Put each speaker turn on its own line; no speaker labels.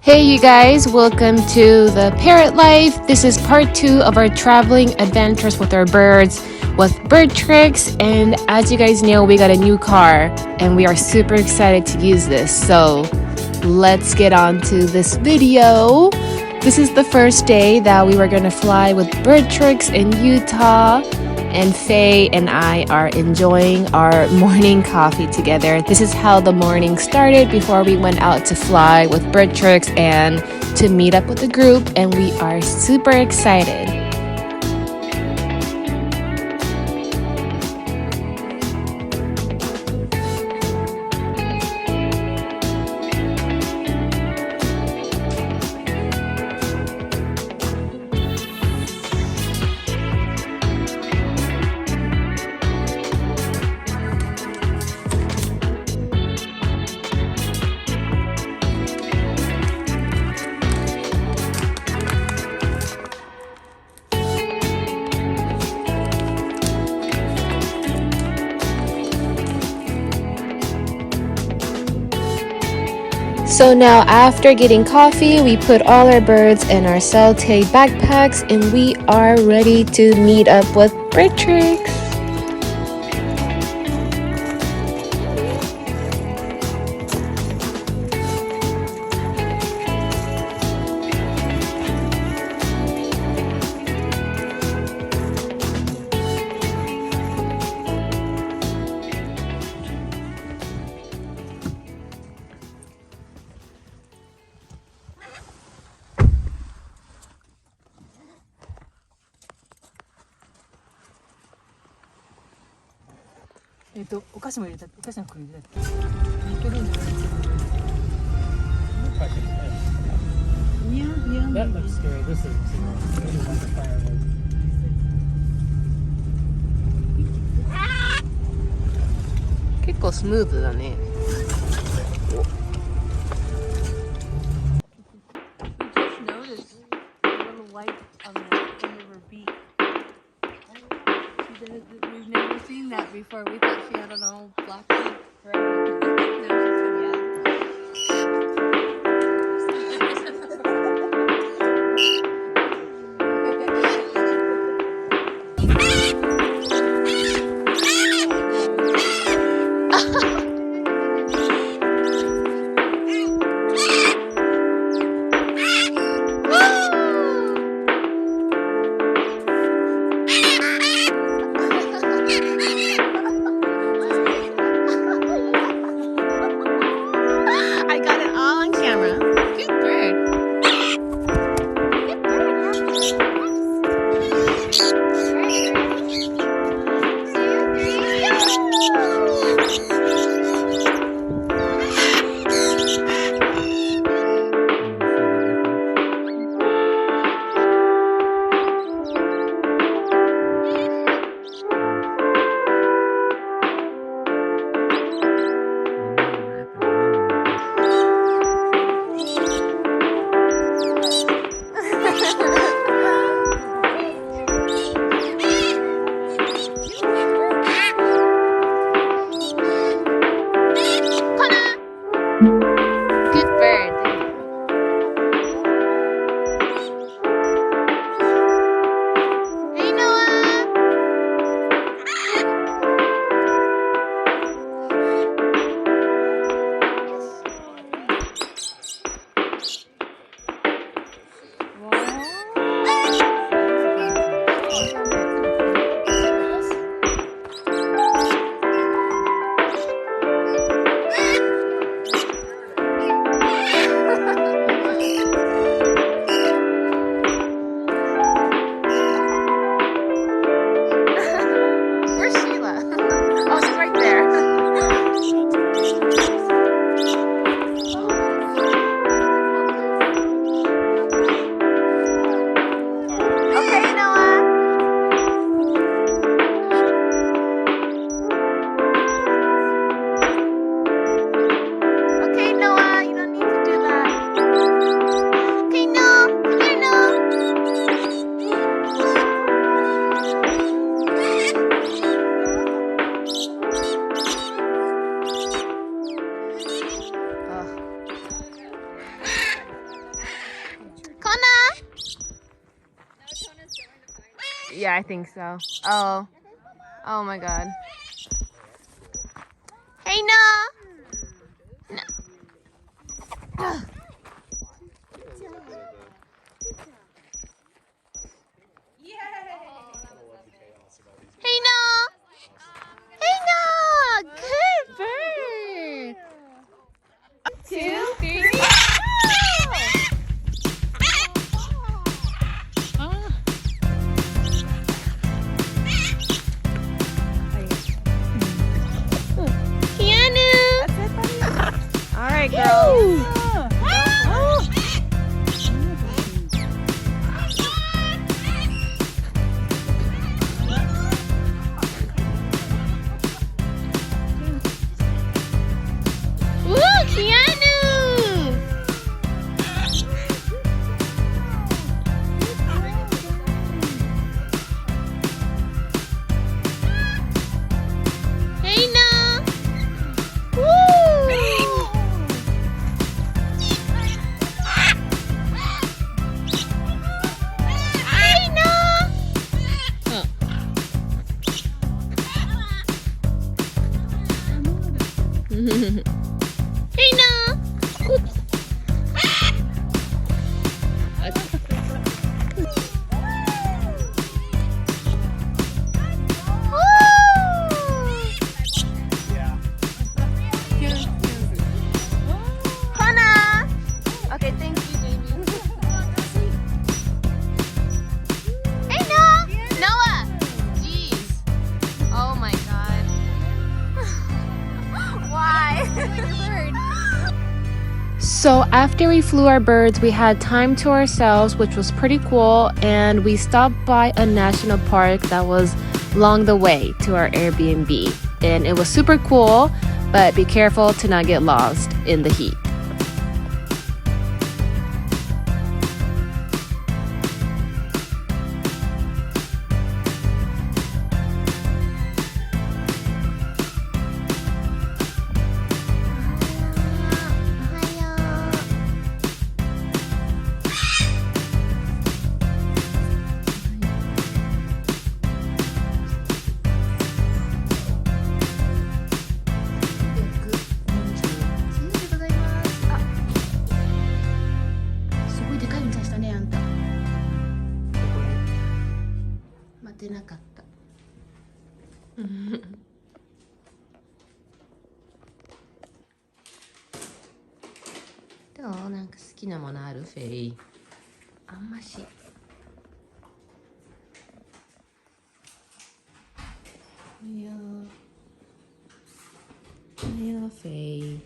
Hey you guys, welcome to the Parrot Life. This is part 2 of our traveling adventures with our birds with BirdTricks. And as you guys know, we got a new car and we are super excited to use this. So let's get on to this video. This is the first day that we were going to fly with BirdTricks in Utah. And Faye and I are enjoying our morning coffee together. This is how the morning started before we went out to fly with BirdTricks and to meet up with the group, and we are super excited. So now after getting coffee, we put all our birds in our Celte backpacks and we are ready to meet up with BirdTricks.
That looks scary. This is maybe like a firewood.
Pretty smooth だね.
Just noticed a little light on the end of her beak. We've never seen that before. We thought she had an old black beak. Right. No, she said yeah.
Yeah, I think so. Oh. Oh my god. Hey, no! No. Hey, no! Hey, no! Good bird! 1, 2, 3. Keanu! All right, girl. Woo, Keanu! Hey, no! Woo! Hey, no! Oh. Hey, no! Oops. Hannah! Okay, thank you, baby. Hey, Noah! Noah! Jeez. Oh my god. Why? So after we flew our birds, we had time to ourselves, which was pretty cool, and we stopped by a national park that was along the way to our Airbnb. And it was super cool, but be careful to not get lost in the heat.どうなんか好きなものあるフェイあんましいやフェイ